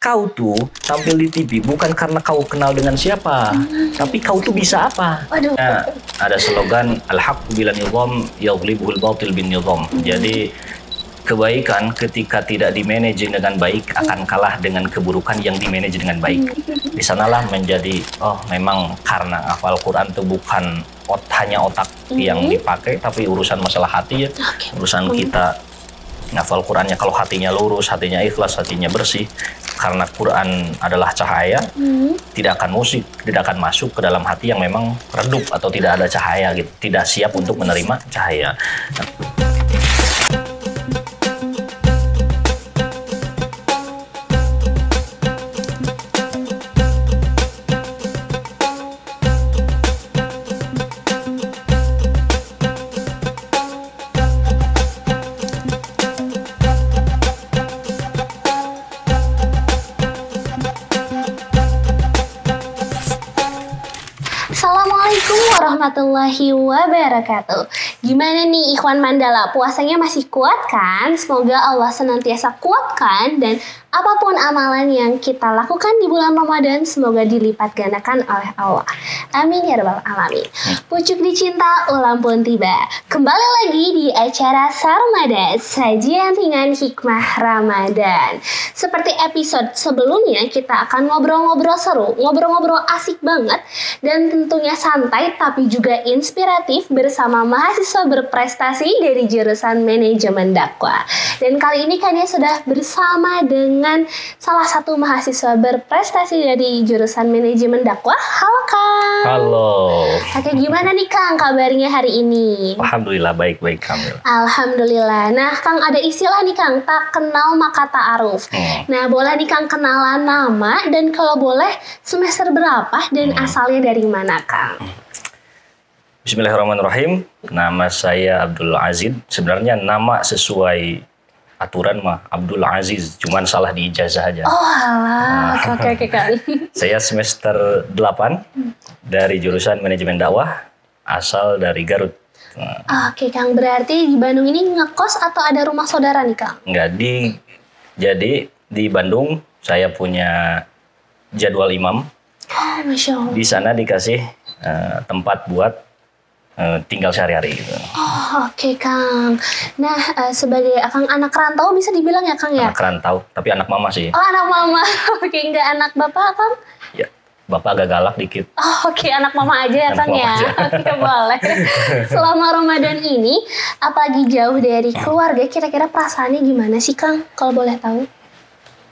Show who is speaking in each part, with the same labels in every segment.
Speaker 1: kau tuh tampil di TV bukan karena kau kenal dengan siapa, tapi kau tuh bisa apa. Nah, ada slogan al-haqqu bil nizam yaghlibul batil bin nizam. Jadi kebaikan ketika tidak dimanage dengan baik akan kalah dengan keburukan yang dimanage dengan baik. Di sanalah menjadi memang karena hafal Quran itu bukan hanya otak yang dipakai, tapi urusan masalah hati ya. Urusan kita ngafal Qurannya, kalau hatinya lurus, hatinya ikhlas, hatinya bersih, karena Quran adalah cahaya, tidak akan masuk ke dalam hati yang memang redup atau tidak ada cahaya gitu, tidak siap untuk menerima cahaya.
Speaker 2: Assalamualaikum warahmatullahi wabarakatuh. Gimana nih Ikhwan Mandala, puasanya masih kuat kan? Semoga Allah senantiasa kuatkan dan apapun amalan yang kita lakukan di bulan Ramadan semoga dilipat gandakan oleh Allah. Amin ya rabbal alamin. Pucuk dicinta ulang pun tiba. Kembali lagi di acara Sarmada, sajian ringan hikmah Ramadan. Seperti episode sebelumnya, kita akan ngobrol-ngobrol seru, ngobrol-ngobrol asik banget dan tentunya santai tapi juga inspiratif bersama mahasiswa berprestasi dari jurusan manajemen dakwah. Dan kali ini kalian sudah bersama dengan salah satu mahasiswa berprestasi dari jurusan manajemen dakwah. Halo Kang.
Speaker 1: Halo.
Speaker 2: Oke, gimana nih Kang kabarnya hari ini?
Speaker 1: Alhamdulillah baik-baik Kamil.
Speaker 2: Alhamdulillah. Nah Kang, ada istilah nih Kang, tak kenal maka ta'aruf. Nah boleh nih Kang kenalan nama dan kalau boleh semester berapa dan asalnya dari mana Kang?
Speaker 1: Bismillahirrahmanirrahim. Nama saya Abdul Aziz. Sebenarnya nama sesuai aturan mah Abdul Aziz, cuman salah di ijazah aja.
Speaker 2: Oh alah, oke Kang.
Speaker 1: Saya semester 8 dari jurusan manajemen dakwah, asal dari Garut.
Speaker 2: Oke Kang, berarti di Bandung ini ngekos atau ada rumah saudara nih Kang?
Speaker 1: Enggak, jadi di Bandung saya punya jadwal imam.
Speaker 2: Oh Masya Allah.
Speaker 1: Di sana dikasih tempat buat tinggal sehari-hari gitu.
Speaker 2: Oh oke Kang. Nah sebagai Akang anak rantau bisa dibilang ya Kang ya?
Speaker 1: Anak rantau, tapi anak mama sih.
Speaker 2: Oh anak mama, oke nggak anak bapak Kang?
Speaker 1: Ya, bapak agak galak dikit.
Speaker 2: Oh oke, anak mama aja ya Kang ya? Oke boleh. Selama Ramadan ini, apalagi jauh dari keluarga, kira-kira perasaannya gimana sih Kang? Kalau boleh tahu?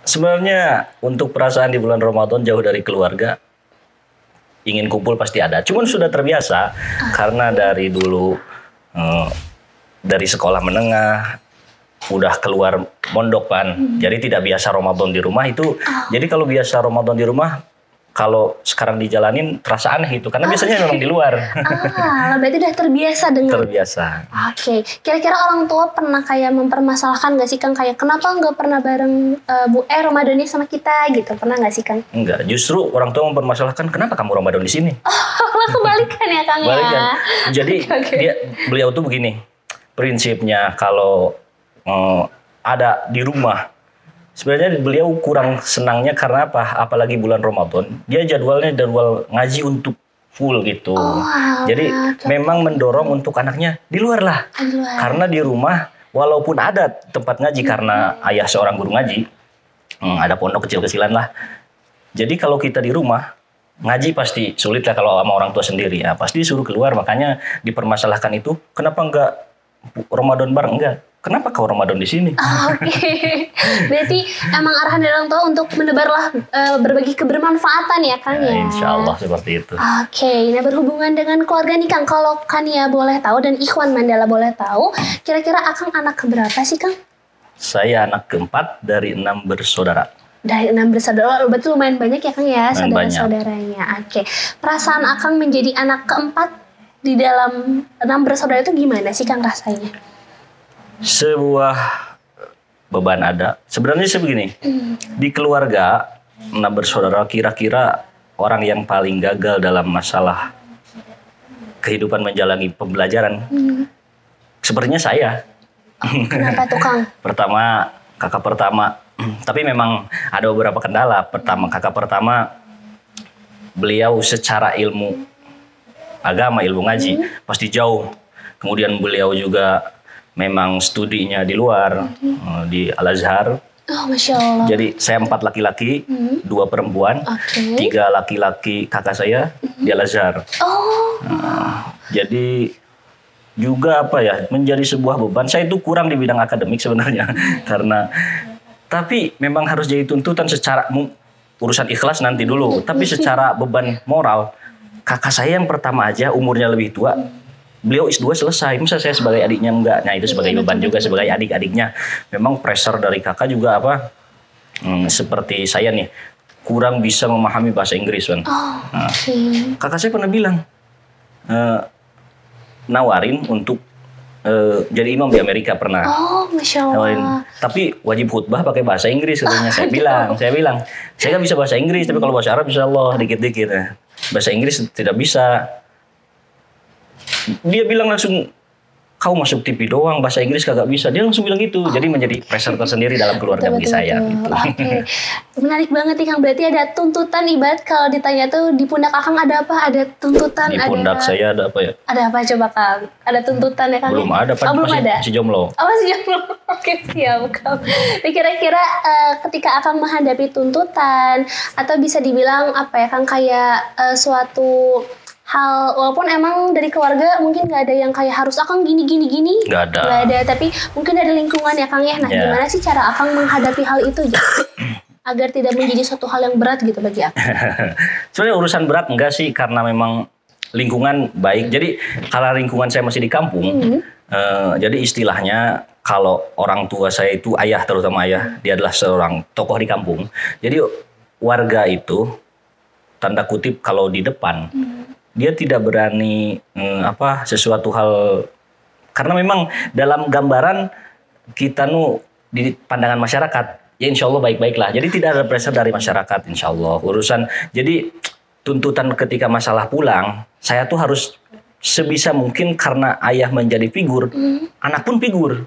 Speaker 1: Sebenarnya untuk perasaan di bulan Ramadan jauh dari keluarga, ingin kumpul pasti ada. Cuman sudah terbiasa karena dari dulu dari sekolah menengah udah keluar mondok kan. Jadi tidak biasa Ramadan di rumah itu. Jadi kalau biasa Ramadan di rumah, kalau sekarang dijalanin terasa aneh itu karena biasanya memang di luar.
Speaker 2: Berarti udah terbiasa dengan.
Speaker 1: Terbiasa.
Speaker 2: Oke, kira-kira orang tua pernah kayak mempermasalahkan nggak sih Kang, kayak kenapa nggak pernah bareng Bu Ramadannya sama kita gitu, pernah nggak sih Kang?
Speaker 1: Enggak, justru orang tua mempermasalahkan kenapa kamu Ramadan di sini.
Speaker 2: Kebalikan ya Kang
Speaker 1: Balikan.
Speaker 2: ya.
Speaker 1: Jadi beliau tuh begini, prinsipnya kalau ada di rumah. Sebenarnya beliau kurang senangnya karena apa? Apalagi bulan Ramadan, dia jadwal ngaji untuk full gitu. Jadi memang mendorong untuk anaknya di luar lah. Karena di rumah walaupun ada tempat ngaji karena ayah seorang guru ngaji, ada pondok kecil-kecilan lah. Jadi kalau kita di rumah ngaji pasti sulit lah kalau sama orang tua sendiri. Ya, pasti disuruh keluar, makanya dipermasalahkan itu. Kenapa enggak Ramadan bareng? Enggak. Kenapa kau Ramadan di sini?
Speaker 2: Oke. Berarti emang arahan dari orang tua untuk menebarlah berbagi kebermanfaatan ya Kang ya.
Speaker 1: Insya Allah seperti itu.
Speaker 2: Oke, nah berhubungan dengan keluarga nih Kang, kalau Kania boleh tahu dan Ikhwan Mandala boleh tahu, kira-kira Akang anak keberapa sih Kang?
Speaker 1: Saya anak keempat dari 6 bersaudara.
Speaker 2: Dari 6 bersaudara, betul lumayan banyak ya Kang ya saudara-saudaranya. Oke, perasaan Akang menjadi anak keempat di dalam 6 bersaudara itu gimana sih Kang rasanya?
Speaker 1: Sebuah beban ada. Sebenarnya sebegini, di keluarga 6 bersaudara kira-kira orang yang paling gagal dalam masalah kehidupan menjalani pembelajaran, sepertinya saya.
Speaker 2: Kenapa tuh Kang?
Speaker 1: Kakak pertama Tapi memang ada beberapa kendala. Kakak pertama, beliau secara ilmu agama, ilmu ngaji pasti jauh. Kemudian beliau juga memang studinya di luar, di Al-Azhar.
Speaker 2: Oh, Masya Allah.
Speaker 1: Jadi saya 4 laki-laki, 2 perempuan, 3 laki-laki kakak saya di Al-Azhar. Jadi juga menjadi sebuah beban. Saya itu kurang di bidang akademik sebenarnya. Tapi memang harus jadi tuntutan secara urusan ikhlas nanti dulu. Tapi secara beban moral, kakak saya yang pertama aja umurnya lebih tua. Beliau S2 selesai. Masa saya sebagai adiknya enggak? Nah, itu sebagai beban juga sebagai adik-adiknya. Memang pressure dari kakak juga seperti saya nih, kurang bisa memahami bahasa Inggris kan. Kakak saya pernah bilang nawarin untuk jadi imam di Amerika pernah.
Speaker 2: Masya Allah.
Speaker 1: Nawarin. Tapi wajib khutbah pakai bahasa Inggris katanya. Saya bilang, saya kan bisa bahasa Inggris, tapi kalau bahasa Arab insya Allah dikit-dikit. Bahasa Inggris tidak bisa. Dia bilang langsung, kau masuk TV doang, bahasa Inggris kagak bisa. Dia langsung bilang gitu. Jadi menjadi pressure tersendiri dalam keluarga bagi saya. Gitu.
Speaker 2: Menarik banget nih Kang. Berarti ada tuntutan, ibarat kalau ditanya tuh di pundak Akang ada apa? Ada tuntutan?
Speaker 1: Di pundak saya ada apa ya?
Speaker 2: Ada apa coba Kang? Ada tuntutan ya Kang?
Speaker 1: Belum ada, masih jomblo.
Speaker 2: Masih jomblo. Oke, siap Kang. Kira-kira ketika Akang menghadapi tuntutan atau bisa dibilang Kang, kayak suatu hal, walaupun emang dari keluarga mungkin nggak ada yang kayak harus Akang gini,
Speaker 1: nggak ada,
Speaker 2: tapi mungkin dari lingkungan ya Kang ya. Nah, gimana sih cara Akang menghadapi hal itu agar tidak menjadi suatu hal yang berat gitu bagi Akang?
Speaker 1: Sebenarnya urusan berat enggak sih, karena memang lingkungan baik. Jadi kalau lingkungan saya masih di kampung, jadi istilahnya kalau orang tua saya itu ayah, terutama ayah, dia adalah seorang tokoh di kampung. Jadi warga itu tanda kutip kalau di depan dia tidak berani sesuatu hal, karena memang dalam gambaran kita di pandangan masyarakat ya insya Allah baik-baiklah. Jadi tidak ada pressure dari masyarakat insya Allah urusan. Jadi tuntutan ketika masalah pulang, saya tuh harus sebisa mungkin, karena ayah menjadi figur, anak pun figur.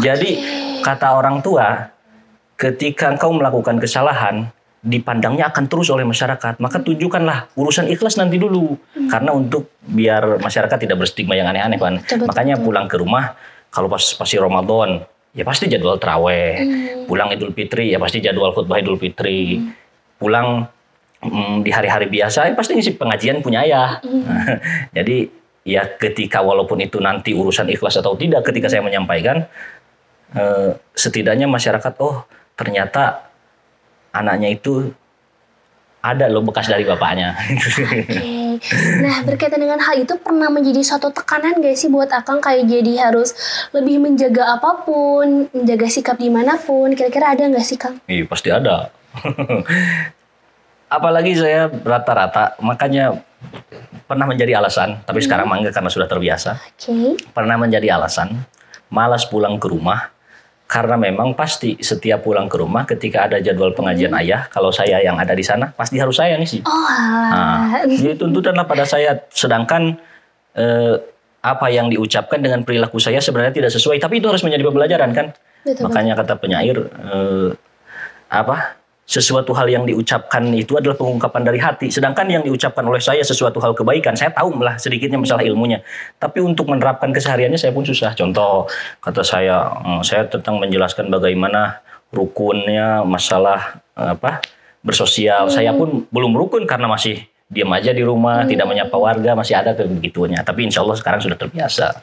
Speaker 1: Jadi kata orang tua, ketika engkau melakukan kesalahan, dipandangnya akan terus oleh masyarakat, maka tunjukkanlah urusan ikhlas nanti dulu. Karena untuk biar masyarakat tidak berstigma yang aneh-aneh kan. Makanya pulang ke rumah, kalau pasti Ramadan, ya pasti jadwal taraweh. Pulang Idul Fitri, ya pasti jadwal khutbah Idul Fitri. Pulang di hari-hari biasa, ya pasti ngisi pengajian punya ayah. Jadi ya ketika walaupun itu nanti urusan ikhlas atau tidak, ketika saya menyampaikan, setidaknya masyarakat, oh ternyata anaknya itu ada loh bekas dari bapaknya.
Speaker 2: Nah, berkaitan dengan hal itu, pernah menjadi suatu tekanan gak sih buat Akang, kayak jadi harus lebih menjaga apapun, menjaga sikap dimanapun? Kira-kira ada gak sih Kang?
Speaker 1: Iya pasti ada. Apalagi saya rata-rata, makanya pernah menjadi alasan, tapi sekarang enggak karena sudah terbiasa. Pernah menjadi alasan malas pulang ke rumah. Karena memang pasti setiap pulang ke rumah ketika ada jadwal pengajian ayah, kalau saya yang ada di sana pasti harus saya ngisi. Jadi tuntutanlah pada saya. Sedangkan apa yang diucapkan dengan perilaku saya sebenarnya tidak sesuai, tapi itu harus menjadi pembelajaran kan. Makanya kata penyair, sesuatu hal yang diucapkan itu adalah pengungkapan dari hati. Sedangkan yang diucapkan oleh saya sesuatu hal kebaikan, saya tahu lah sedikitnya masalah ilmunya. Tapi untuk menerapkan kesehariannya saya pun susah. Contoh, kata saya tentang menjelaskan bagaimana rukunnya masalah bersosial. Saya pun belum rukun karena masih diam aja di rumah, tidak menyapa warga, masih ada begitunya. Tapi insya Allah sekarang sudah terbiasa.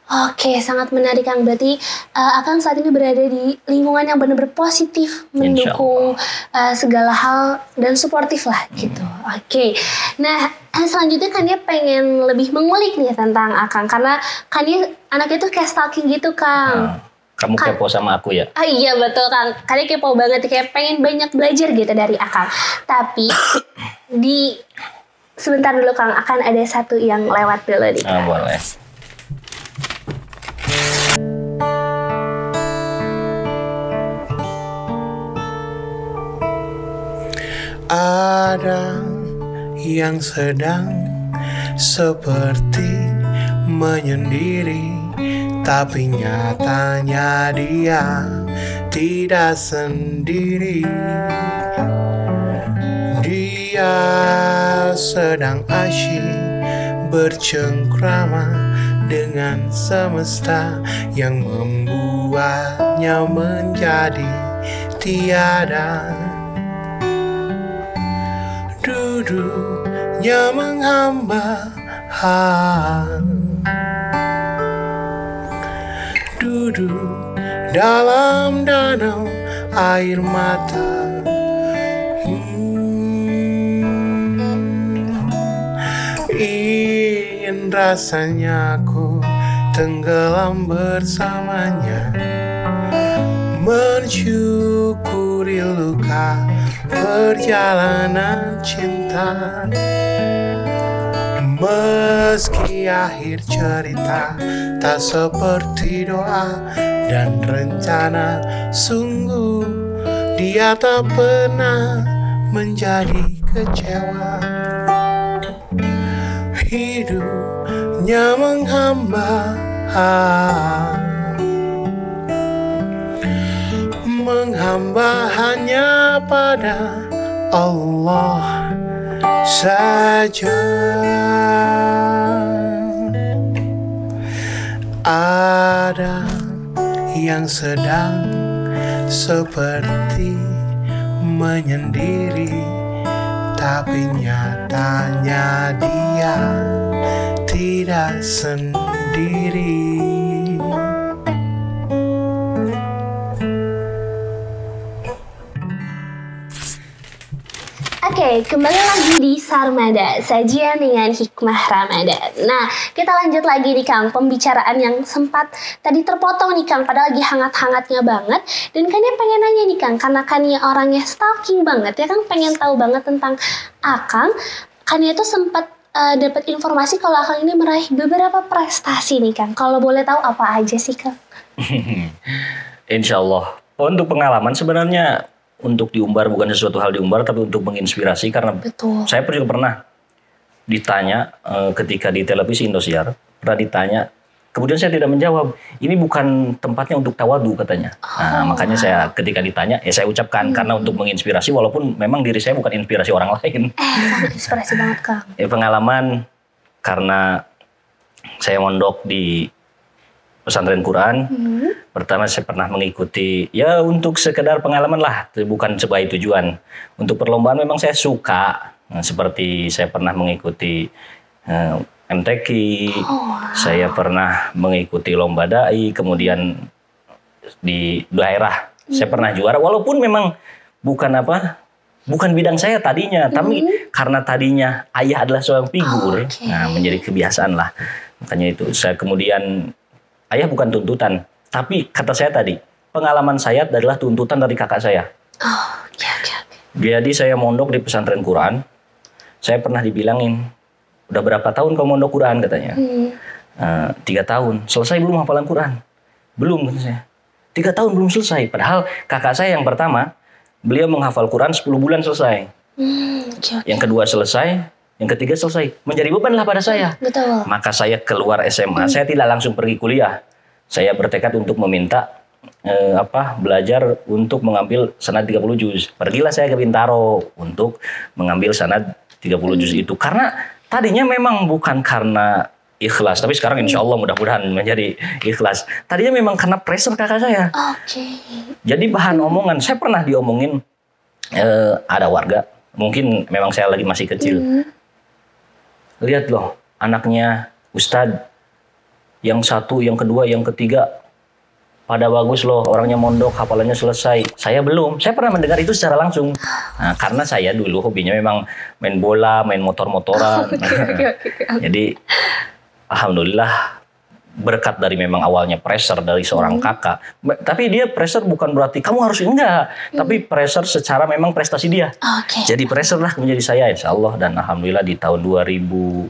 Speaker 2: Oke, sangat menarik Kang. Berarti Akang saat ini berada di lingkungan yang benar-benar positif, mendukung segala hal dan suportif lah gitu. Oke. Nah, selanjutnya kan dia pengen lebih mengulik nih tentang Akang, karena kan dia anaknya tuh kayak stalking gitu Kang.
Speaker 1: Kamu kepo sama aku ya?
Speaker 2: Iya betul Kang. Kayaknya kepo banget, kayak pengen banyak belajar gitu dari Akang. Tapi sebentar dulu Kang, akan ada satu yang lewat dulu nih.
Speaker 1: Boleh.
Speaker 3: Ada yang sedang seperti menyendiri, tapi nyatanya dia tidak sendiri. Dia sedang asyik bercengkrama dengan semesta yang membuatnya menjadi tiada. Duduknya menghamba, duduk dalam danau air mata. Ingin rasanya ku tenggelam bersamanya, mensyukuri luka perjalanan cinta. Meski akhir cerita tak seperti doa dan rencana, sungguh dia tak pernah menjadi kecewa. Hidupnya menghamba, menghamba hanya pada Allah saja. Ada yang sedang seperti menyendiri, tapi nyatanya dia tidak sendiri.
Speaker 2: Oke, kembali lagi di Sarmada, sajian dengan hikmah Ramadan. Nah, kita lanjut lagi nih Kang, pembicaraan yang sempat tadi terpotong nih Kang, padahal lagi hangat-hangatnya banget. Dan Kania pengen nanya nih Kang, karena Kania orangnya stalking banget ya Kang, pengen tahu banget tentang Akang. Kania tuh sempat dapat informasi kalau Akang ini meraih beberapa prestasi nih Kang. Kalau boleh tahu apa aja sih Kang?
Speaker 1: Insya Allah. Untuk pengalaman sebenarnya untuk diumbar bukan sesuatu hal diumbar, tapi untuk menginspirasi, karena
Speaker 2: Betul.
Speaker 1: saya juga pernah ditanya ketika di televisi Indosiar, pernah ditanya, kemudian saya tidak menjawab. Ini bukan tempatnya untuk tawadu katanya. Nah, makanya saya ketika ditanya, ya saya ucapkan karena untuk menginspirasi, walaupun memang diri saya bukan inspirasi orang lain.
Speaker 2: Inspirasi banget Kang.
Speaker 1: Pengalaman karena saya mondok di pesantren Quran. Pertama saya pernah mengikuti, ya untuk sekedar pengalaman lah, bukan sebagai tujuan. Untuk perlombaan memang saya suka, seperti saya pernah mengikuti MTQ, saya pernah mengikuti lomba dai, kemudian di daerah saya pernah juara, walaupun memang bukan bidang saya tadinya, tapi karena tadinya ayah adalah seorang figur, nah menjadi kebiasaan lah. Makanya itu saya kemudian, ayah bukan tuntutan, tapi kata saya tadi, pengalaman saya adalah tuntutan dari kakak saya. Jadi saya mondok di pesantren Quran, saya pernah dibilangin, udah berapa tahun kamu mondok Quran katanya? 3 tahun, selesai belum hafalan Quran? Belum, kata saya. 3 tahun belum selesai, padahal kakak saya yang pertama, beliau menghafal Quran 10 bulan selesai. Yang kedua selesai, yang ketiga selesai. Menjadi beban lah pada saya.
Speaker 2: Betul.
Speaker 1: Maka saya keluar SMA, saya tidak langsung pergi kuliah. Saya bertekad untuk meminta belajar untuk mengambil sanad 30 juz. Pergilah saya ke Bintaro untuk mengambil sanad 30 juz itu. Karena tadinya memang bukan karena ikhlas, tapi sekarang insya Allah mudah-mudahan menjadi ikhlas. Tadinya memang karena pressure kakak saya. Jadi bahan omongan, saya pernah diomongin ada warga, mungkin memang saya lagi masih kecil. Lihat loh, anaknya Ustadz, yang satu, yang kedua, yang ketiga, pada bagus loh, orangnya mondok, hafalannya selesai. Saya belum, saya pernah mendengar itu secara langsung. Nah, karena saya dulu hobinya memang main bola, main motor-motoran. Jadi, alhamdulillah, berkat dari memang awalnya pressure dari seorang kakak. Tapi dia pressure bukan berarti kamu harus, enggak. Tapi pressure secara memang prestasi dia. Jadi pressure lah menjadi saya insya Allah. Dan alhamdulillah di tahun 2019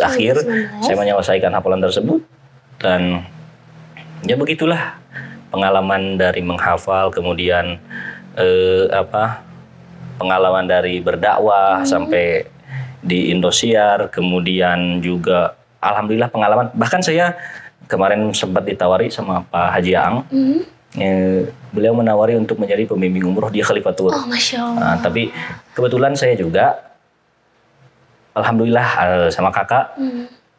Speaker 1: akhir saya menyelesaikan hafalan tersebut. Dan ya begitulah pengalaman dari menghafal, kemudian pengalaman dari berdakwah sampai di Indosiar, kemudian juga alhamdulillah pengalaman. Bahkan saya kemarin sempat ditawari sama Pak Haji Aang. Beliau menawari untuk menjadi pembimbing umroh di Khalifatul.
Speaker 2: Oh, Masya Allah.
Speaker 1: Tapi kebetulan saya juga, alhamdulillah sama kakak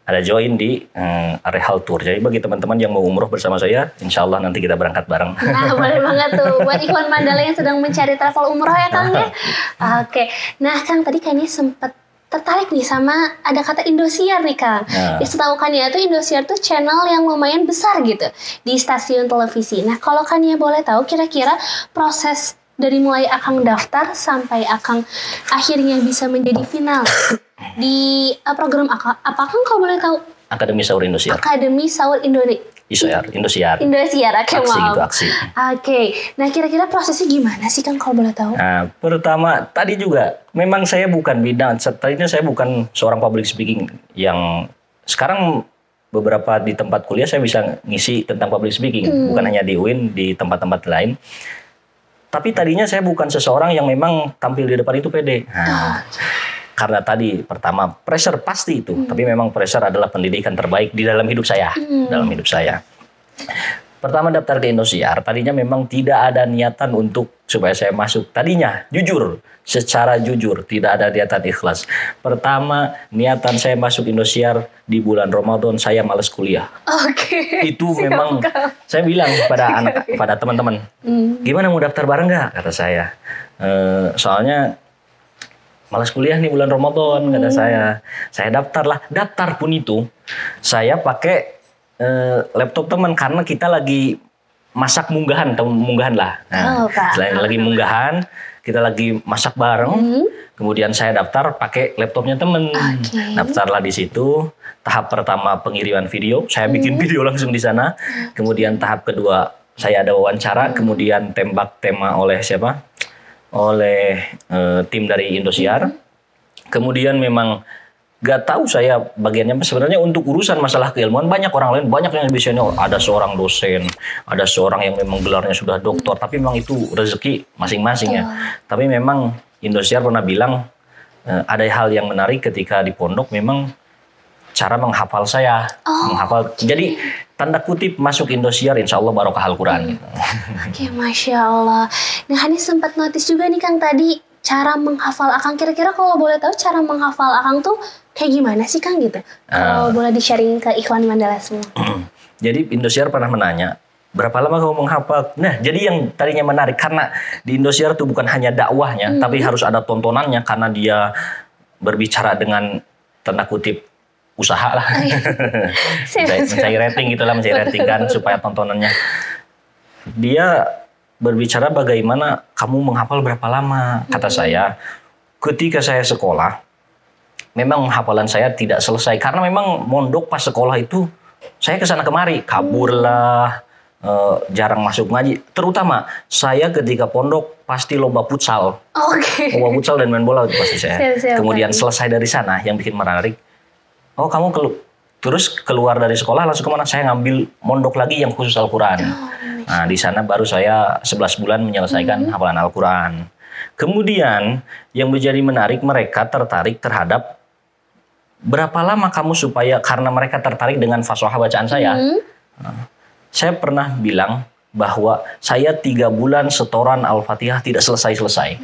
Speaker 1: ada join di Rehal Tour. Jadi bagi teman-teman yang mau umroh bersama saya, insya Allah nanti kita berangkat bareng.
Speaker 2: Nah, boleh banget tuh buat Ikhwan Mandala yang sedang mencari travel umroh ya Kang ya. Oke, nah Kang tadi kayaknya sempat tertarik nih sama ada kata Indosiar nih Kang. Setahu Kania tuh Indosiar tuh channel yang lumayan besar gitu di stasiun televisi. Nah kalau Kania boleh tahu kira-kira proses dari mulai Akang daftar sampai Akang akhirnya bisa menjadi final di program apa Kang kalau boleh tahu?
Speaker 1: Akademi Sahur Indosiar.
Speaker 2: Akademi Sahur Indosiar.
Speaker 1: Indosiar.
Speaker 2: Oke,
Speaker 1: aksi
Speaker 2: maaf.
Speaker 1: gitu, aksi.
Speaker 2: Oke, nah kira-kira prosesnya gimana sih Kang kalau boleh tahu?
Speaker 1: Nah, pertama tadi juga memang saya bukan bidang, tadinya saya bukan seorang public speaking yang sekarang beberapa di tempat kuliah saya bisa ngisi tentang public speaking, bukan hanya di UIN, di tempat-tempat lain. Tapi tadinya saya bukan seseorang yang memang tampil di depan itu pede. Karena tadi pertama pressure pasti itu, tapi memang pressure adalah pendidikan terbaik di dalam hidup saya, Pertama daftar ke Indosiar, tadinya memang tidak ada niatan untuk supaya saya masuk. Tadinya jujur, secara jujur tidak ada niatan ikhlas. Pertama niatan saya masuk Indosiar di bulan Ramadan saya malas kuliah. Itu memang saya bilang pada teman-teman, gimana mau daftar bareng nggak? Kata saya, soalnya malas kuliah nih bulan Ramadan, kata saya. Saya daftar pun itu saya pakai laptop teman karena kita lagi masak munggahan lah. Nah, selain lagi munggahan, kita lagi masak bareng. Kemudian saya daftar pakai laptopnya teman. Daftarlah di situ. Tahap pertama pengiriman video, saya bikin video langsung di sana. Kemudian tahap kedua saya ada wawancara, kemudian tembak tema oleh siapa? Oleh tim dari Indosiar. Kemudian memang gak tahu saya bagiannya sebenarnya untuk urusan masalah keilmuan banyak orang lain, banyak yang bisa. Ada seorang dosen, ada seorang yang memang gelarnya sudah doktor, tapi memang itu rezeki masing-masing ya. Tapi memang Indosiar pernah bilang ada hal yang menarik ketika di pondok, memang cara menghafal saya, menghafal. Jadi tanda kutip masuk Indosiar, insya Allah barokah Al-Quran.
Speaker 2: Oke, Masya Allah. Nah, Hani sempat notice juga nih Kang tadi cara menghafal Akang. Kira-kira kalau boleh tahu cara menghafal Akang tuh kayak gimana sih Kang gitu? Kalau boleh di-sharing ke Ikhwan Mandala semua.
Speaker 1: Jadi Indosiar pernah menanya, berapa lama kamu menghafal? Nah, jadi yang tadinya menarik karena di Indosiar itu bukan hanya dakwahnya, tapi harus ada tontonannya karena dia berbicara dengan tanda kutip usaha lah, mencari rating gitulah, mencari rating kan supaya tontonannya. Dia berbicara bagaimana kamu menghafal berapa lama. Kata saya, ketika saya sekolah, memang hafalan saya tidak selesai karena memang mondok pas sekolah itu saya kesana kemari, kabur lah, jarang masuk ngaji. Terutama saya ketika pondok pasti lomba futsal, lomba futsal dan main bola itu pasti saya. Kemudian selesai dari sana, yang bikin menarik, oh kamu terus keluar dari sekolah langsung kemana? Saya ngambil mondok lagi yang khusus Al-Quran. Nah di sana baru saya 11 bulan menyelesaikan hafalan Al-Quran. Kemudian yang menjadi menarik, mereka tertarik terhadap berapa lama kamu supaya, karena mereka tertarik dengan fasihah bacaan saya. Saya pernah bilang bahwa saya 3 bulan setoran Al-Fatihah tidak selesai-selesai.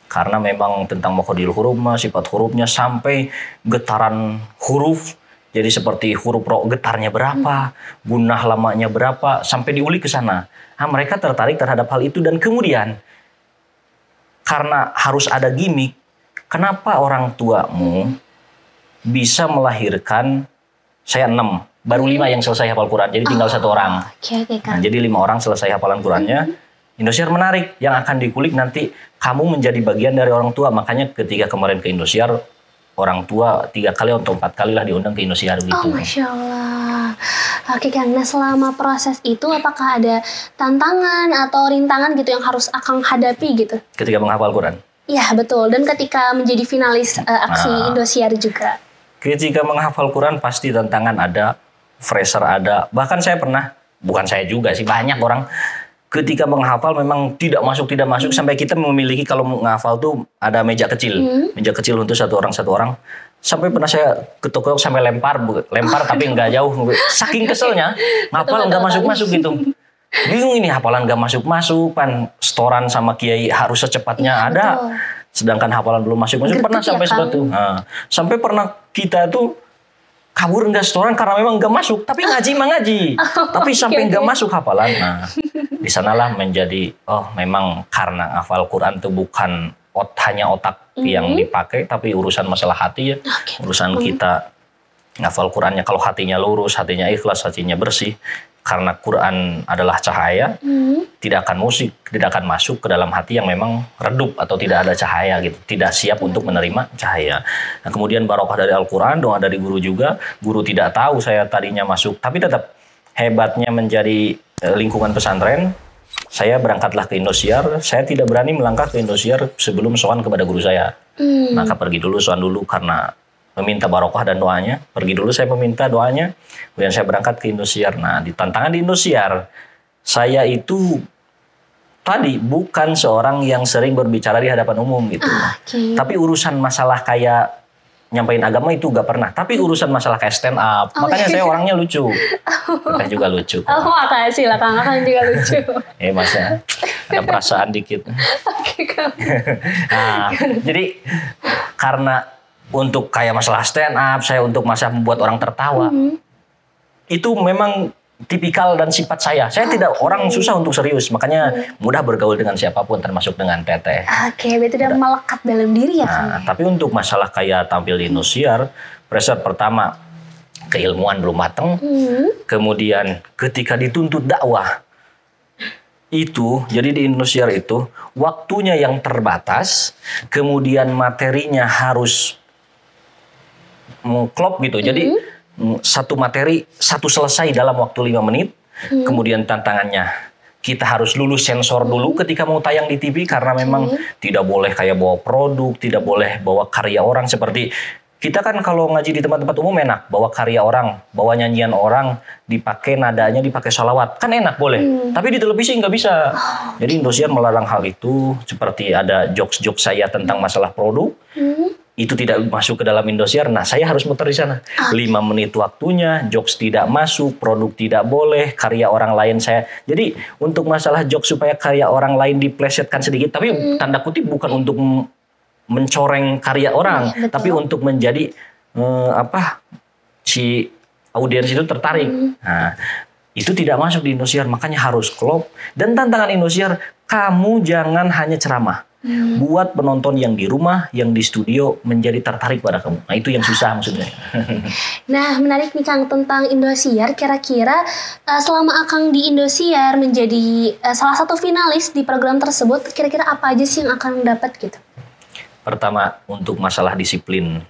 Speaker 1: Karena memang tentang makhodil huruf, sifat hurufnya sampai getaran huruf. Jadi seperti huruf ro getarnya berapa, gunnah lamanya berapa, sampai diulik ke sana. Nah, mereka tertarik terhadap hal itu dan kemudian karena harus ada gimmick, kenapa orang tuamu bisa melahirkan saya 6, baru 5 yang selesai hafal Quran, jadi tinggal 1 orang. Nah, jadi 5 orang selesai hafalan Qurannya. Indosiar menarik, yang akan dikulik nanti kamu menjadi bagian dari orang tua. Makanya ketika kemarin ke Indosiar, orang tua 3 kali atau 4 kali lah diundang ke Indosiar gitu.
Speaker 2: Oh, Masya Allah. Oke Kang, nah selama proses itu apakah ada tantangan atau rintangan gitu yang harus Akang hadapi gitu?
Speaker 1: Ketika menghafal Quran?
Speaker 2: Iya betul, dan ketika menjadi finalis aksi Indosiar juga.
Speaker 1: Ketika menghafal Quran pasti tantangan ada, pressure ada. Bahkan saya pernah, bukan saya juga sih, banyak orang ketika menghafal memang tidak masuk sampai kita memiliki, kalau menghafal tuh ada meja kecil untuk satu orang. Sampai pernah saya ketok sampai lempar tapi nggak jauh. Saking keselnya, ngapal nggak masuk-masuk gitu. Bingung ini hafalan nggak masuk-masuk, kan setoran sama kiai harus secepatnya ada.
Speaker 2: Betul.
Speaker 1: Sedangkan hafalan belum masuk-masuk. Pernah sampai seperti itu. Nah, sampai pernah kita tuh kabur nggak setoran karena memang nggak masuk, tapi ngaji mah ngaji. Tapi sampai nggak masuk hafalan. Nah, di sanalah menjadi memang karena hafal Quran itu bukan hanya otak yang dipakai, tapi urusan masalah hati ya. Urusan kita ngafal Qurannya, kalau hatinya lurus, hatinya ikhlas, hatinya bersih, karena Quran adalah cahaya, tidak akan masuk ke dalam hati yang memang redup atau tidak ada cahaya gitu, tidak siap untuk menerima cahaya. Nah, kemudian barokah dari Al-Quran, doa dari guru juga. Guru tidak tahu saya tadinya masuk, tapi tetap hebatnya menjadi lingkungan pesantren. Saya berangkatlah ke Indosiar. Saya tidak berani melangkah ke Indosiar sebelum sowan kepada guru saya. Maka pergi dulu, sowan dulu karena meminta barokah dan doanya. Pergi dulu saya meminta doanya. Kemudian saya berangkat ke Indosiar. Nah, di tantangan di Indosiar, saya itu tadi bukan seorang yang sering berbicara di hadapan umum gitu. Tapi urusan masalah kayak nyampein agama itu gak pernah. Tapi urusan masalah kayak stand up. Makanya saya orangnya lucu. Kita juga lucu.
Speaker 2: Makasih lah Kang. Akang juga lucu.
Speaker 1: Masnya ada perasaan dikit. Nah, jadi karena untuk kayak masalah stand up, saya untuk masalah membuat orang tertawa. Itu memang tipikal dan sifat saya. Saya tidak orang susah untuk serius, makanya mudah bergaul dengan siapapun, termasuk dengan teteh.
Speaker 2: Berarti udah melekat dalam diri ya kan?
Speaker 1: Nah, tapi untuk masalah kayak tampil di Indosiar, pressure pertama keilmuan belum mateng, kemudian ketika dituntut dakwah itu, jadi di Indosiar itu waktunya yang terbatas, kemudian materinya harus klop gitu. Jadi satu materi, satu selesai dalam waktu 5 menit. Kemudian tantangannya, kita harus lulus sensor dulu ketika mau tayang di TV. Karena memang tidak boleh kayak bawa produk, tidak boleh bawa karya orang. Seperti kita kan kalau ngaji di tempat-tempat umum enak. Bawa karya orang, bawa nyanyian orang, dipakai nadanya, dipakai sholawat. Kan enak, boleh. Tapi di televisi nggak bisa. Jadi Indosiar melarang hal itu. Seperti ada jokes-jokes saya tentang masalah produk. Itu tidak masuk ke dalam Indosiar. Nah, saya harus muter di sana. 5 menit waktunya, jokes tidak masuk, produk tidak boleh, karya orang lain saya. Jadi, untuk masalah jokes supaya karya orang lain diplesetkan sedikit, tapi tanda kutip bukan untuk mencoreng karya orang, tapi untuk menjadi si audiens itu tertarik. Nah, itu tidak masuk di Indosiar, makanya harus klop. Dan tantangan Indosiar, kamu jangan hanya ceramah. Buat penonton yang di rumah, yang di studio menjadi tertarik pada kamu. Nah, itu yang susah maksudnya.
Speaker 2: Nah, menarik nih Kang tentang Indosiar. Kira-kira selama Akang di Indosiar menjadi salah satu finalis di program tersebut, kira-kira apa aja sih yang Akang dapat gitu?
Speaker 1: Pertama, untuk masalah disiplin.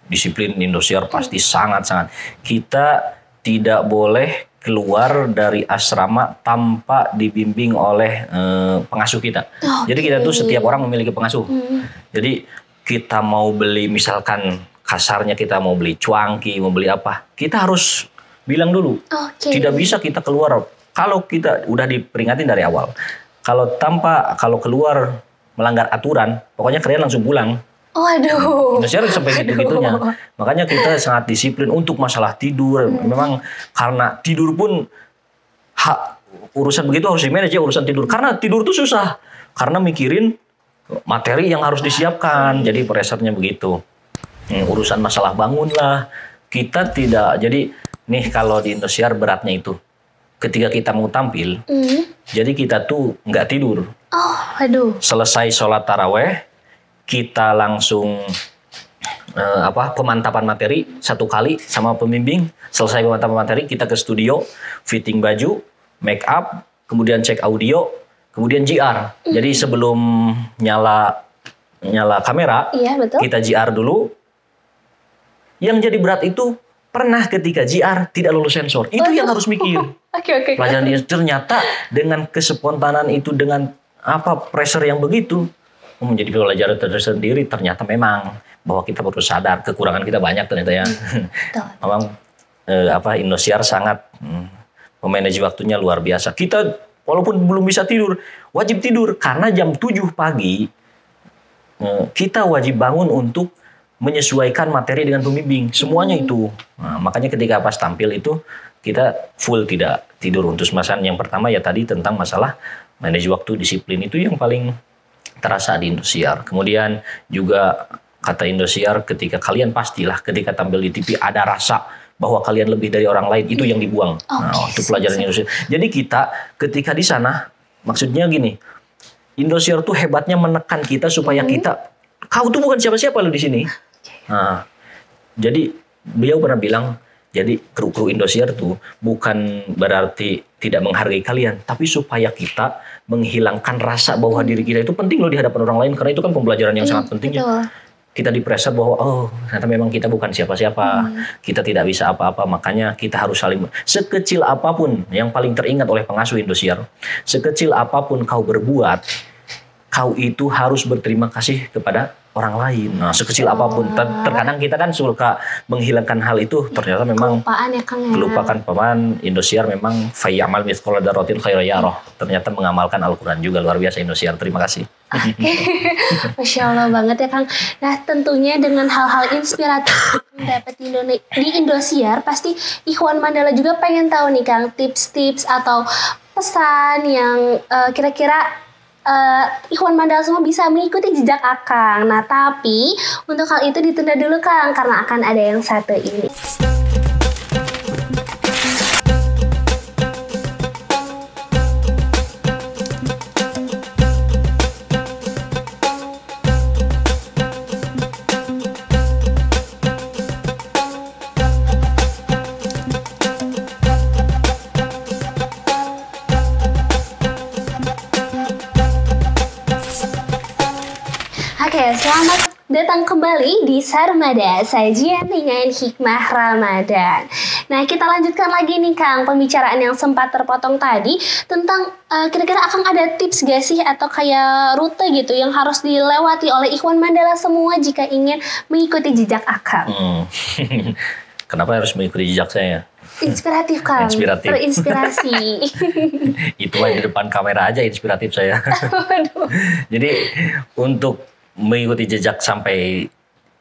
Speaker 1: Disiplin Indosiar pasti sangat-sangat. Kita tidak boleh keluar dari asrama tanpa dibimbing oleh pengasuh kita. Jadi kita tuh setiap orang memiliki pengasuh. Jadi kita mau beli, misalkan kasarnya kita mau beli cuangki, mau beli apa, kita harus bilang dulu. Tidak bisa kita keluar kalau kita udah diperingatin dari awal. Kalau keluar melanggar aturan, pokoknya kalian langsung pulang.
Speaker 2: Waduh.
Speaker 1: Indosiar sampai gitu-gitunya. Makanya kita sangat disiplin untuk masalah tidur. Memang karena tidur pun urusan begitu harus di-manage ya, urusan tidur. Karena tidur tuh susah. Karena mikirin materi yang harus disiapkan. Jadi pressure-nya begitu. Urusan masalah bangun lah. Kita tidak. Jadi nih kalau di Indosiar beratnya itu. Ketika kita mau tampil. Jadi kita tuh nggak tidur. Selesai sholat taraweh. Kita langsung pemantapan materi 1 kali sama pembimbing. Selesai pemantapan materi, kita ke studio, fitting baju, make up, kemudian cek audio, kemudian JR. Jadi sebelum nyala kamera, kita JR dulu. Yang jadi berat itu pernah ketika JR tidak lulus sensor. Itu yang harus mikir. Pelajaran dia ternyata dengan kespontanan itu, dengan pressure yang begitu, menjadi pelajaran tersendiri. Ternyata memang bahwa kita perlu sadar kekurangan kita banyak ternyata ya. Memang Indosiar sangat memanage waktunya luar biasa. Kita walaupun belum bisa tidur, wajib tidur karena jam 7 pagi kita wajib bangun untuk menyesuaikan materi dengan pembimbing, semuanya itu. Nah, makanya ketika pas tampil itu kita full tidak tidur. Untuk masalah yang pertama ya tadi tentang masalah manage waktu, disiplin, itu yang paling terasa di Indosiar. Kemudian juga kata Indosiar, ketika kalian pastilah ketika tampil di TV ada rasa bahwa kalian lebih dari orang lain, itu yang dibuang. Nah, itu pelajaran Indosiar. Jadi kita ketika di sana, maksudnya gini, Indosiar tuh hebatnya menekan kita supaya kita, kau tuh bukan siapa-siapa lo di sini. Nah, jadi beliau pernah bilang, jadi kru-kru Indosiar tuh bukan berarti tidak menghargai kalian, tapi supaya kita menghilangkan rasa bahwa diri kita itu penting loh di hadapan orang lain, karena itu kan pembelajaran yang sangat penting ya. Kita dipreset bahwa oh ternyata memang kita bukan siapa-siapa, kita tidak bisa apa-apa, makanya kita harus saling, sekecil apapun yang paling teringat oleh pengasuh Indosiar, sekecil apapun kau berbuat, kau itu harus berterima kasih kepada orang lain. Nah, sekecil apapun. Terkadang kita kan suka menghilangkan hal itu. Ternyata memang
Speaker 2: kelupaan ya Kang ya.
Speaker 1: Kelupaan paman. Indosiar memang fayyamal mithqala dzarratin khairan yarah. Ternyata mengamalkan Al-Quran juga luar biasa Indosiar. Terima kasih.
Speaker 2: Masya Allah banget ya Kang. Nah tentunya dengan hal-hal inspiratif yang dapat di Indosiar, pasti Ikhwan Mandala juga pengen tahu nih Kang, tips-tips atau pesan yang kira-kira Ikhwan Mandala semua bisa mengikuti jejak Akang. Nah tapi untuk hal itu ditunda dulu Kang, karena akan ada yang satu ini. Oke, selamat datang kembali di Sarmada, sajian dengan hikmah Ramadan. Nah, kita lanjutkan lagi nih Kang, pembicaraan yang sempat terpotong tadi tentang kira-kira Akang ada tips gak sih atau kayak rute gitu yang harus dilewati oleh Ikhwan Mandala semua jika ingin mengikuti jejak Akang?
Speaker 1: Kenapa harus mengikuti jejak saya?
Speaker 2: Inspiratif Kang, terinspirasi.
Speaker 1: Itu aja di depan kamera aja inspiratif saya. Jadi untuk mengikuti jejak sampai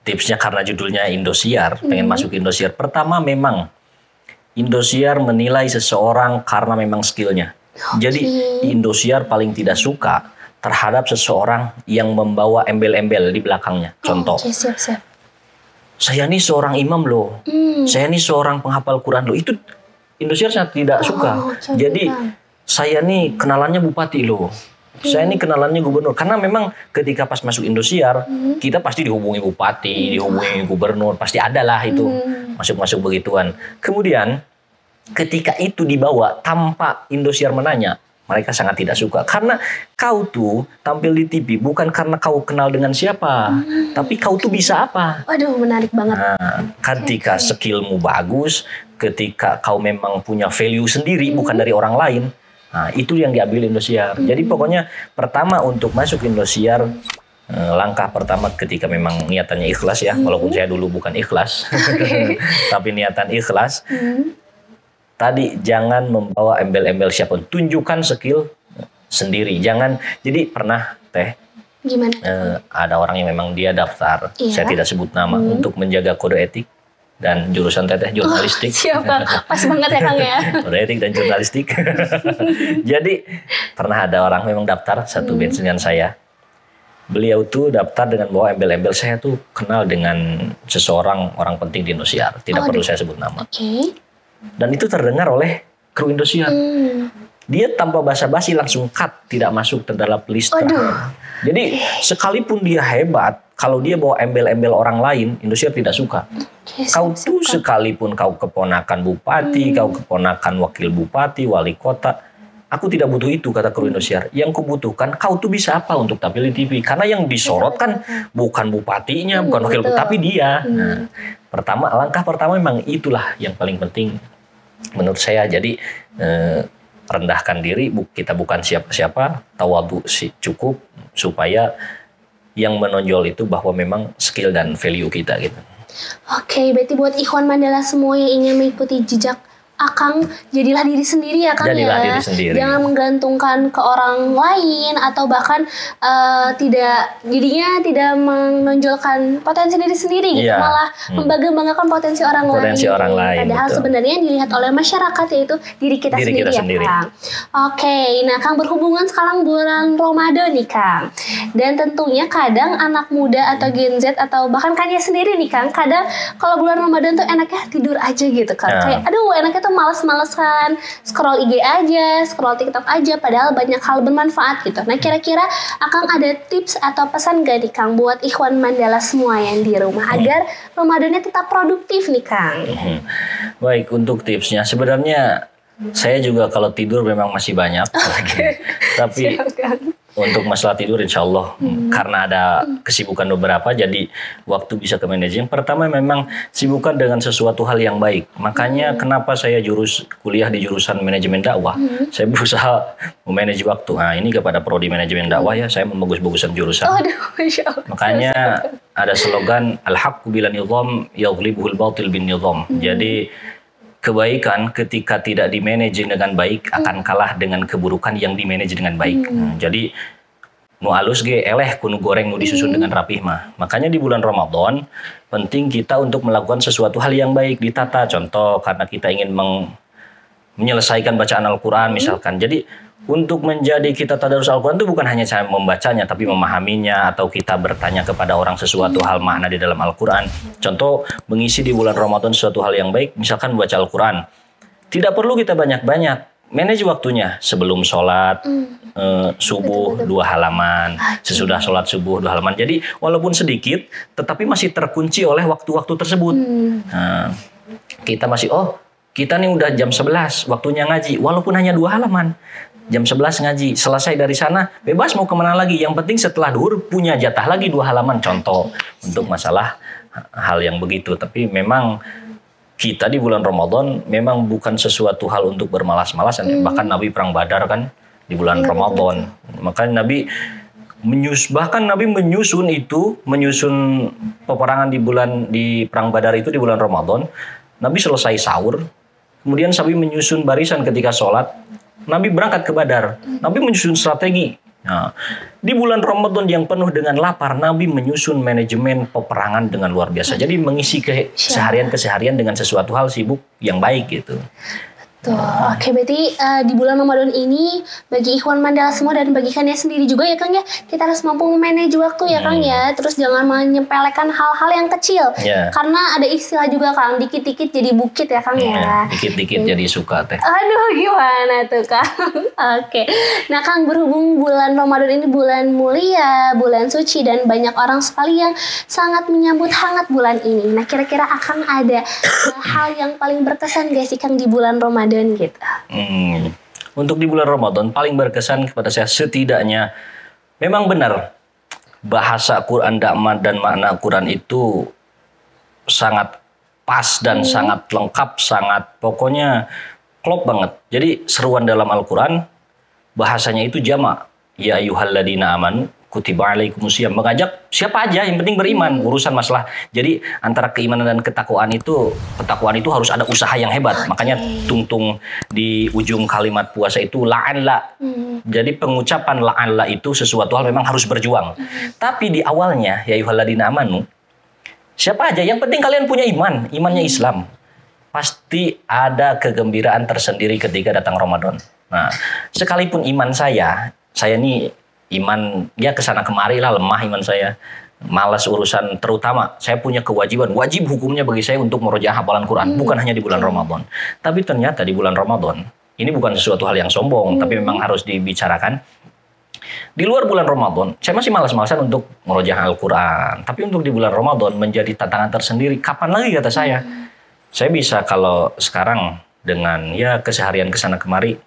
Speaker 1: tipsnya, karena judulnya Indosiar, pengen masuk Indosiar. Pertama memang Indosiar menilai seseorang karena memang skillnya. Jadi Indosiar paling tidak suka terhadap seseorang yang membawa embel-embel di belakangnya. Contoh,
Speaker 2: siap.
Speaker 1: Saya nih seorang imam loh, saya nih seorang penghafal Quran loh. Itu Indosiar sangat tidak suka. Jadi saya nih kenalannya bupati loh. Saya ini kenalannya gubernur, karena memang ketika pas masuk Indosiar kita pasti dihubungi bupati, dihubungi gubernur, pasti ada lah itu masuk begituan. Kemudian ketika itu dibawa tanpa Indosiar menanya, mereka sangat tidak suka, karena kau tuh tampil di TV bukan karena kau kenal dengan siapa, tapi kau tuh bisa apa.
Speaker 2: Waduh, menarik banget.
Speaker 1: Nah, ketika skillmu bagus, ketika kau memang punya value sendiri bukan dari orang lain. Nah, itu yang diambil Indosiar. Jadi pokoknya pertama untuk masuk Indosiar, langkah pertama ketika memang niatannya ikhlas ya, walaupun saya dulu bukan ikhlas, tapi niatan ikhlas. Tadi jangan membawa embel-embel siapapun, tunjukkan skill sendiri. Jangan, jadi pernah
Speaker 2: gimana?
Speaker 1: Ada orang yang memang dia daftar, saya tidak sebut nama, untuk menjaga kode etik dan jurusan teteh jurnalistik.
Speaker 2: Siapa? Pas banget ya Kang ya.
Speaker 1: Kode etik dan jurnalistik. Jadi pernah ada orang memang daftar satu bench dengan saya. Beliau tuh daftar dengan bawa embel-embel, saya tuh kenal dengan seseorang orang penting di Indosiar. Tidak perlu saya sebut nama. Dan itu terdengar oleh kru Indosiar. Dia tanpa basa-basi langsung cut, tidak masuk ke dalam list. Jadi sekalipun dia hebat, kalau dia bawa embel-embel orang lain, Indosiar tidak suka. Kau tuh sekalipun kau keponakan bupati, kau keponakan wakil bupati, wali kota, aku tidak butuh itu, kata kru Indosiar. Yang kubutuhkan, kau tuh bisa apa untuk tampil di TV? Karena yang disorot kan bukan bupatinya, bukan wakil bupati, tapi dia. Nah, langkah pertama memang itulah yang paling penting menurut saya. Jadi rendahkan diri, kita bukan siapa-siapa, tawadhu cukup, supaya yang menonjol itu bahwa memang skill dan value kita gitu.
Speaker 2: Oke, berarti buat Ikhwan Mandala semua yang ingin mengikuti jejak Akang jadilah diri sendiri ya Kang
Speaker 1: Jadilah
Speaker 2: ya.
Speaker 1: diri sendiri.
Speaker 2: Jangan menggantungkan ke orang lain atau bahkan jadinya tidak menonjolkan potensi diri sendiri gitu,
Speaker 1: Iya.
Speaker 2: malah membanggakan potensi orang
Speaker 1: Potensi
Speaker 2: lain.
Speaker 1: orang lain,
Speaker 2: Padahal
Speaker 1: betul.
Speaker 2: sebenarnya yang dilihat oleh masyarakat yaitu diri kita
Speaker 1: Diri
Speaker 2: sendiri
Speaker 1: kita
Speaker 2: ya
Speaker 1: sendiri.
Speaker 2: Kang. Oke, nah Kang, berhubungan sekarang bulan Ramadan nih Kang. Dan tentunya kadang anak muda atau Gen Z atau bahkan Kangnya sendiri nih Kang, kadang kalau bulan Ramadan tuh enaknya tidur aja gitu kan.
Speaker 1: Nah.
Speaker 2: Kayak aduh enaknya tuh males-malesan, scroll IG aja, scroll TikTok aja, padahal banyak hal bermanfaat gitu. Nah kira-kira Akang ada tips atau pesan gak nih Kang buat Ikhwan Mandala semua yang di rumah agar Ramadannya tetap produktif nih Kang?
Speaker 1: Baik, untuk tipsnya sebenarnya saya juga kalau tidur memang masih banyak. Tapi
Speaker 2: Siap, Kang.
Speaker 1: untuk masalah tidur insya Allah karena ada kesibukan beberapa jadi waktu bisa ke manage. Yang pertama memang sibukkan dengan sesuatu hal yang baik. Makanya kenapa saya kuliah di jurusan manajemen dakwah. Saya berusaha memanage waktu. Nah ini kepada prodi manajemen dakwah ya, saya membagus-bagusan jurusan.
Speaker 2: Aduh, Masya Allah.
Speaker 1: Makanya ada slogan al-haqqu bila nizam yaghlibuhul batil bin nizam. Jadi kebaikan ketika tidak dimanage dengan baik akan kalah dengan keburukan yang dimanage dengan baik. Nah, jadi nu alus ge eleh kunu goreng nu disusun dengan rapih mah. Makanya di bulan Ramadan penting kita untuk melakukan sesuatu hal yang baik, ditata. Contoh karena kita ingin menyelesaikan bacaan Al-Quran misalkan. Jadi untuk menjadi kita tadarus Al-Quran itu bukan hanya cara membacanya, tapi memahaminya atau kita bertanya kepada orang sesuatu hal makna di dalam Al-Quran. Contoh mengisi di bulan Ramadan sesuatu hal yang baik, misalkan membaca Al-Quran. Tidak perlu kita banyak-banyak, manage waktunya sebelum sholat subuh 2 halaman, sesudah sholat subuh 2 halaman. Jadi walaupun sedikit, tetapi masih terkunci oleh waktu-waktu tersebut. Nah, kita masih kita nih udah jam 11 waktunya ngaji, walaupun hanya 2 halaman. Jam 11 ngaji, selesai dari sana bebas mau kemana lagi. Yang penting setelah duhur punya jatah lagi 2 halaman. Contoh untuk masalah hal yang begitu. Tapi memang kita di bulan Ramadan memang bukan sesuatu hal untuk bermalas-malasan. Bahkan Nabi perang Badar kan di bulan Ramadan. Makanya Nabi menyusun peperangan di perang Badar itu di bulan Ramadan. Nabi selesai sahur, kemudian Nabi menyusun barisan ketika sholat. Nabi berangkat ke Badar. Nabi menyusun strategi. Nah, di bulan Ramadan yang penuh dengan lapar, Nabi menyusun manajemen peperangan dengan luar biasa. Jadi mengisi keseharian dengan sesuatu hal sibuk yang baik gitu.
Speaker 2: Tuh, oke, berarti di bulan Ramadan ini bagi Ikhwan Mandala semua dan bagi Kangnya sendiri juga ya Kang ya, kita harus mampu memanage waktu ya Kang ya. Terus jangan menyepelekan hal-hal yang kecil. Karena ada istilah juga Kang, dikit-dikit jadi bukit ya Kang ya.
Speaker 1: Dikit-dikit jadi suka teh.
Speaker 2: Aduh, gimana tuh Kang? Oke. Nah Kang, berhubung bulan Ramadan ini bulan mulia, bulan suci, dan banyak orang sekali yang sangat menyambut hangat bulan ini. Nah kira-kira Akang ada hal yang paling berkesan gak sih Kang di bulan Ramadan gitu?
Speaker 1: Untuk di bulan Ramadan paling berkesan kepada saya setidaknya memang benar bahasa Quran dan makna Quran itu sangat pas dan sangat lengkap, sangat pokoknya klop banget. Jadi seruan dalam Al-Quran bahasanya itu jamak. Ya ayyuhalladzina amanu kutiba alaikumusiyam, mengajak siapa aja yang penting beriman. Urusan masalah jadi antara keimanan dan ketakwaan itu harus ada usaha yang hebat. Makanya tungtung di ujung kalimat puasa itu la'anla. Jadi pengucapan la'anla itu sesuatu hal memang harus berjuang. Tapi di awalnya ya ayyuhalladzina amanu, siapa aja yang penting kalian punya imannya Islam. Pasti ada kegembiraan tersendiri ketika datang Ramadan. Nah, sekalipun iman saya nih iman ya kesana kemari lah, lemah iman saya, malas urusan, terutama saya punya kewajiban, wajib hukumnya bagi saya untuk merojaah hafalan Quran, bukan hanya di bulan Ramadan. Tapi ternyata di bulan Ramadan ini bukan sesuatu hal yang sombong, tapi memang harus dibicarakan. Di luar bulan Ramadan saya masih malas-malasan untuk merojaah Al-Quran, tapi untuk di bulan Ramadan menjadi tantangan tersendiri. Kapan lagi kata saya bisa kalau sekarang dengan ya keseharian kesana kemari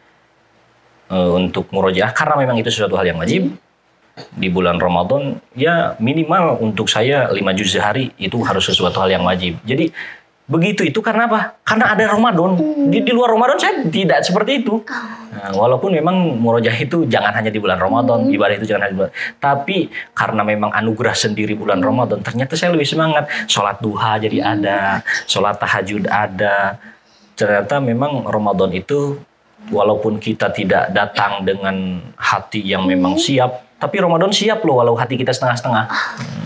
Speaker 1: untuk murojaah, karena memang itu sesuatu hal yang wajib. Di bulan Ramadan ya minimal untuk saya 5 juz sehari itu harus sesuatu hal yang wajib. Jadi begitu itu karena apa? Karena ada Ramadan. Di luar Ramadan saya tidak seperti itu. Nah, walaupun memang murojaah itu jangan hanya di bulan Ramadan, ibadah itu jangan hanya di bulan. Tapi karena memang anugerah sendiri bulan Ramadan, ternyata saya lebih semangat. Sholat duha jadi ada, sholat tahajud ada, ternyata memang Ramadan itu walaupun kita tidak datang dengan hati yang memang siap, tapi Ramadan siap loh walau hati kita setengah-setengah.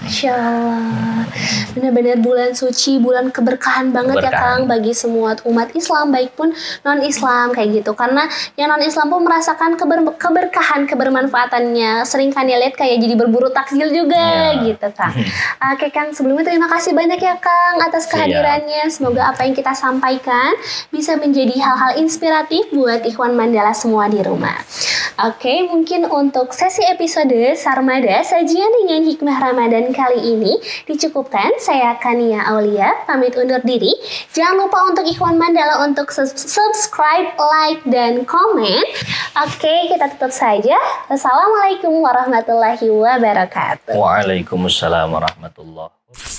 Speaker 2: Masya Allah, benar-benar bulan suci, bulan keberkahan banget ya Kang bagi semua umat Islam, baik pun non-Islam kayak gitu. Karena yang non-Islam pun merasakan keberkahan, kebermanfaatannya. Sering kan ya lihat kayak jadi berburu takjil juga gitu Kang. Oke Kang, sebelumnya terima kasih banyak ya Kang atas kehadirannya. Semoga apa yang kita sampaikan bisa menjadi hal-hal inspiratif buat Ikhwan Mandala semua di rumah. Oke, mungkin untuk sesi episode Sarmada sajian dengan hikmah Ramadan kali ini dicukupkan. Saya Kania Aulia pamit undur diri. Jangan lupa untuk Ikhwan Mandala untuk subscribe, like, dan komen. Oke, kita tutup saja. Assalamualaikum warahmatullahi wabarakatuh.
Speaker 1: Waalaikumsalam warahmatullahi wabarakatuh.